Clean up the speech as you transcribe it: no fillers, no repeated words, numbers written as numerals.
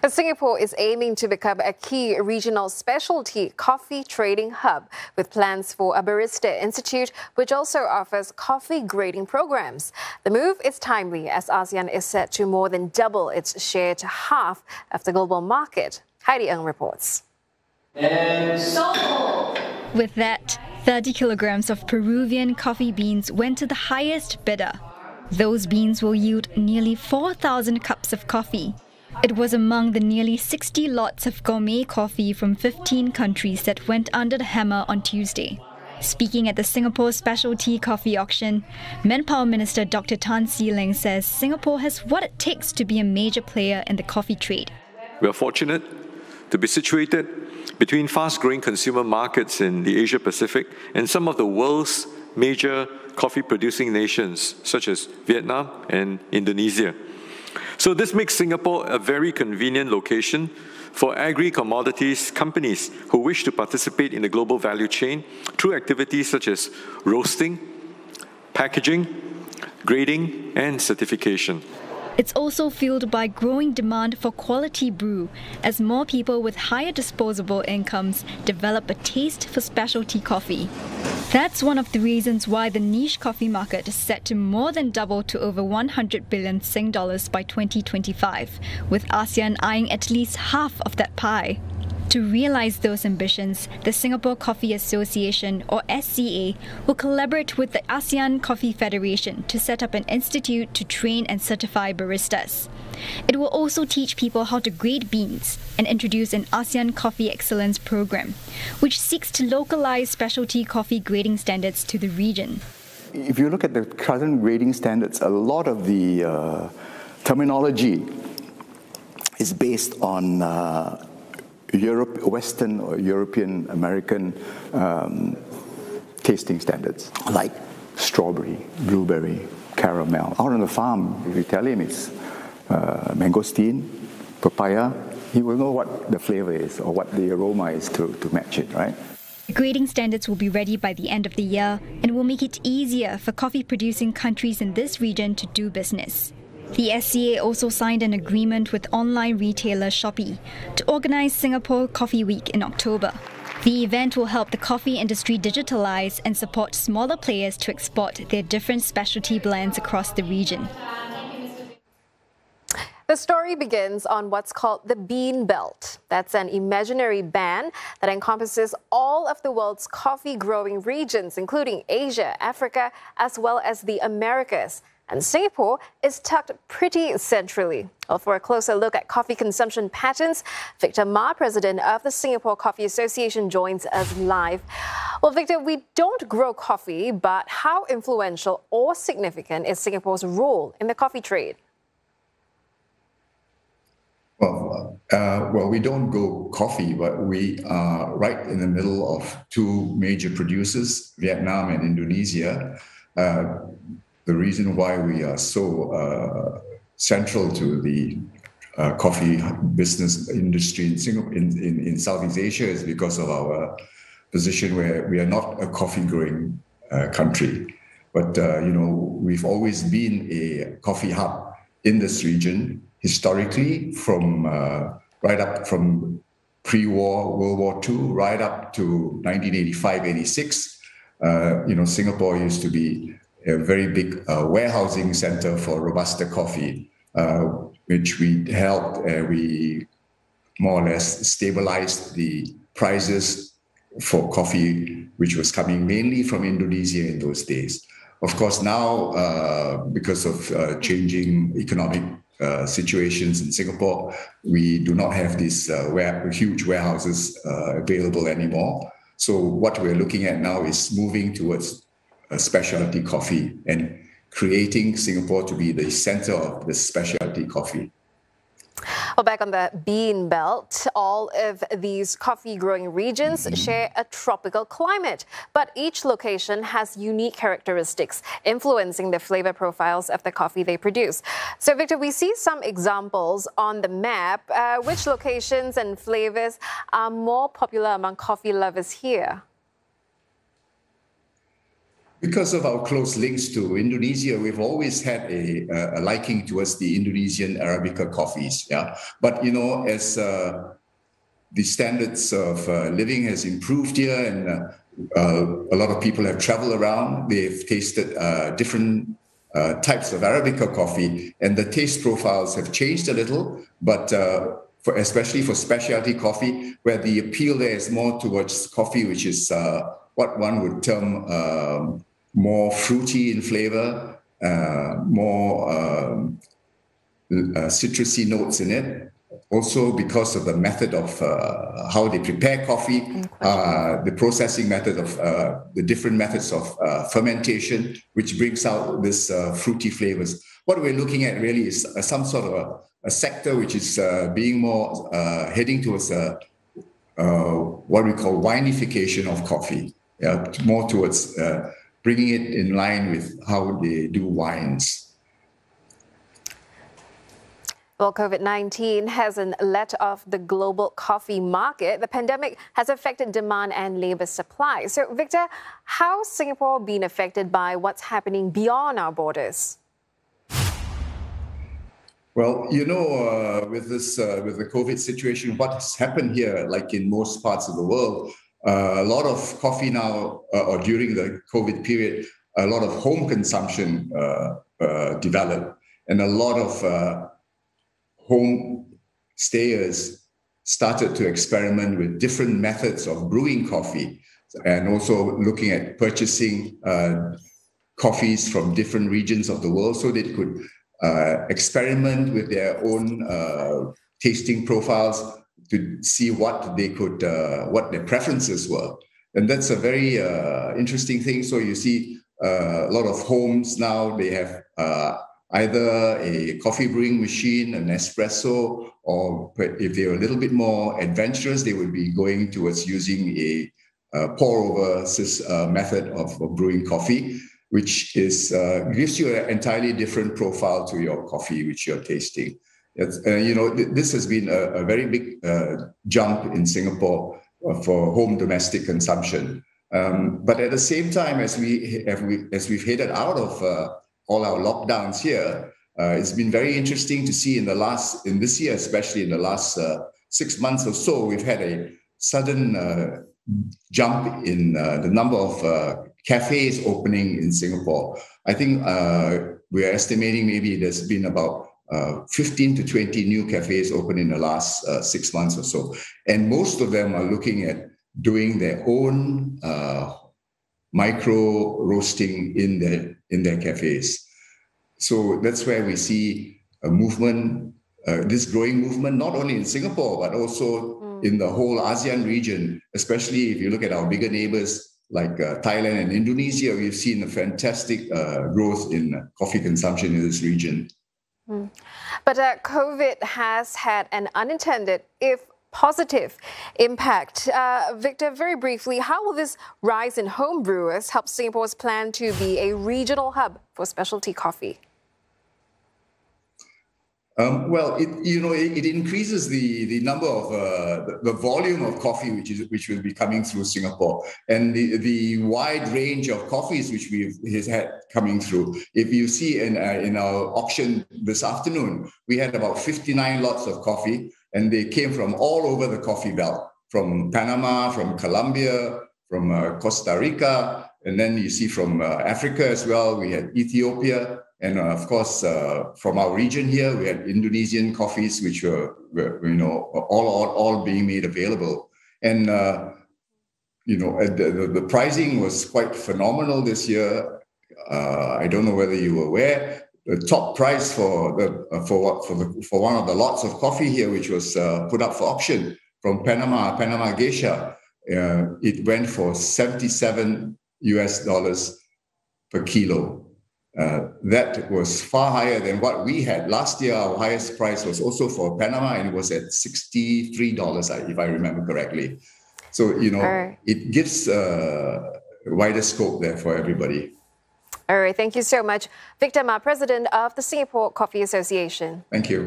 Singapore is aiming to become a key regional specialty coffee trading hub with plans for a barista institute, which also offers coffee grading programs. The move is timely as ASEAN is set to more than double its share to half of the global market. Heidi Ng reports. With that, 30 kilograms of Peruvian coffee beans went to the highest bidder. Those beans will yield nearly 4,000 cups of coffee. It was among the nearly 60 lots of gourmet coffee from 15 countries that went under the hammer on Tuesday. Speaking at the Singapore Specialty Coffee Auction, Manpower Minister Dr. Tan See Leng says Singapore has what it takes to be a major player in the coffee trade. We are fortunate to be situated between fast-growing consumer markets in the Asia-Pacific and some of the world's major coffee-producing nations, such as Vietnam and Indonesia. So this makes Singapore a very convenient location for agri-commodities companies who wish to participate in the global value chain through activities such as roasting, packaging, grading, and certification. It's also fueled by growing demand for quality brew as more people with higher disposable incomes develop a taste for specialty coffee. That's one of the reasons why the niche coffee market is set to more than double to over 100 billion Sing dollars by 2025, with ASEAN eyeing at least half of that pie. To realize those ambitions, the Singapore Coffee Association, or SCA, will collaborate with the ASEAN Coffee Federation to set up an institute to train and certify baristas. It will also teach people how to grade beans and introduce an ASEAN Coffee Excellence program, which seeks to localize specialty coffee grading standards to the region. If you look at the current grading standards, a lot of the terminology is based on Western or European American tasting standards, like strawberry, blueberry, caramel. Out on the farm, if you tell him it's mangosteen, papaya, he will know what the flavor is or what the aroma is to match it, right? The grading standards will be ready by the end of the year and will make it easier for coffee-producing countries in this region to do business. The SCA also signed an agreement with online retailer Shopee to organize Singapore Coffee Week in October. The event will help the coffee industry digitalize and support smaller players to export their different specialty blends across the region. The story begins on what's called the Bean Belt. That's an imaginary band that encompasses all of the world's coffee-growing regions, including Asia, Africa, as well as the Americas. And Singapore is tucked pretty centrally. Well, for a closer look at coffee consumption patterns, Victor Ma, president of the Singapore Coffee Association, joins us live. Well, Victor, we don't grow coffee, but how influential or significant is Singapore's role in the coffee trade? Well, we don't grow coffee, but we are right in the middle of two major producers, Vietnam and Indonesia. The reason why we are so central to the coffee business industry in Southeast Asia is because of our position where we are not a coffee-growing country. But, we've always been a coffee hub in this region, historically, from right up from pre-war, World War II, right up to 1985-86. Singapore used to be a very big warehousing center for Robusta coffee, which we helped. We more or less stabilized the prices for coffee, which was coming mainly from Indonesia in those days. Of course, now, because of changing economic situations in Singapore, we do not have these huge warehouses available anymore. So what we're looking at now is moving towards specialty coffee and creating Singapore to be the center of the specialty coffee. Well, back on the Bean Belt, all of these coffee-growing regions share a tropical climate, but each location has unique characteristics influencing the flavor profiles of the coffee they produce. So, Victor, we see some examples on the map. Which locations and flavors are more popular among coffee lovers here? Because of our close links to Indonesia, we've always had a liking towards the Indonesian Arabica coffees. Yeah, but as the standards of living has improved here, and a lot of people have traveled around, they've tasted different types of Arabica coffee, and the taste profiles have changed a little. But especially for specialty coffee, where the appeal there is more towards coffee, which is what one would term more fruity in flavor, more citrusy notes in it. Also, because of the method of how they prepare coffee, the processing method of the different methods of fermentation, which brings out this fruity flavors. What we're looking at really is some sort of a sector which is being more heading towards what we call winification of coffee, more towards bringing it in line with how they do wines. Well, COVID-19 hasn't let off the global coffee market. The pandemic has affected demand and labor supply. So, Victor, how's Singapore been affected by what's happening beyond our borders? Well, with the COVID situation, what's happened here, like in most parts of the world, a lot of coffee now, or during the COVID period, a lot of home consumption developed, and a lot of home stayers started to experiment with different methods of brewing coffee, and also looking at purchasing coffees from different regions of the world so they could experiment with their own tasting profiles to see what they could, what their preferences were. And that's a very interesting thing. So you see a lot of homes now, they have either a coffee brewing machine, an espresso, or if they're a little bit more adventurous, they would be going towards using a pour-over method of brewing coffee, which is gives you an entirely different profile to your coffee which you're tasting. This has been a very big jump in Singapore for home domestic consumption. But at the same time, as we've headed out of all our lockdowns here, it's been very interesting to see in this year, especially in the last 6 months or so, we've had a sudden jump in the number of cafes opening in Singapore. I think we're estimating maybe there's been about 15 to 20 new cafes open in the last 6 months or so. And most of them are looking at doing their own micro roasting in their cafes. So that's where we see a movement, this growing movement, not only in Singapore, but also in the whole ASEAN region, especially if you look at our bigger neighbors like Thailand and Indonesia. We've seen a fantastic growth in coffee consumption in this region. But COVID has had an unintended, if positive, impact. Victor, very briefly, how will this rise in home brewers help Singapore's plan to be a regional hub for specialty coffee? Well, it increases the number of the volume of coffee which will be coming through Singapore, and the wide range of coffees which we've had coming through. If you see in our auction this afternoon, we had about 59 lots of coffee, and they came from all over the coffee belt, from Panama, from Colombia, from Costa Rica, and then you see from Africa as well. We had Ethiopia. And of course, from our region here, we had Indonesian coffees, which were all being made available. And the pricing was quite phenomenal this year. I don't know whether you were aware. The top price for one of the lots of coffee here, which was put up for auction from Panama Geisha, it went for $77 per kilo. That was far higher than what we had. Last year, our highest price was also for Panama, and it was at $63, if I remember correctly. So, it gives a wider scope there for everybody. All right, thank you so much. Victor Ma, President of the Singapore Coffee Association. Thank you.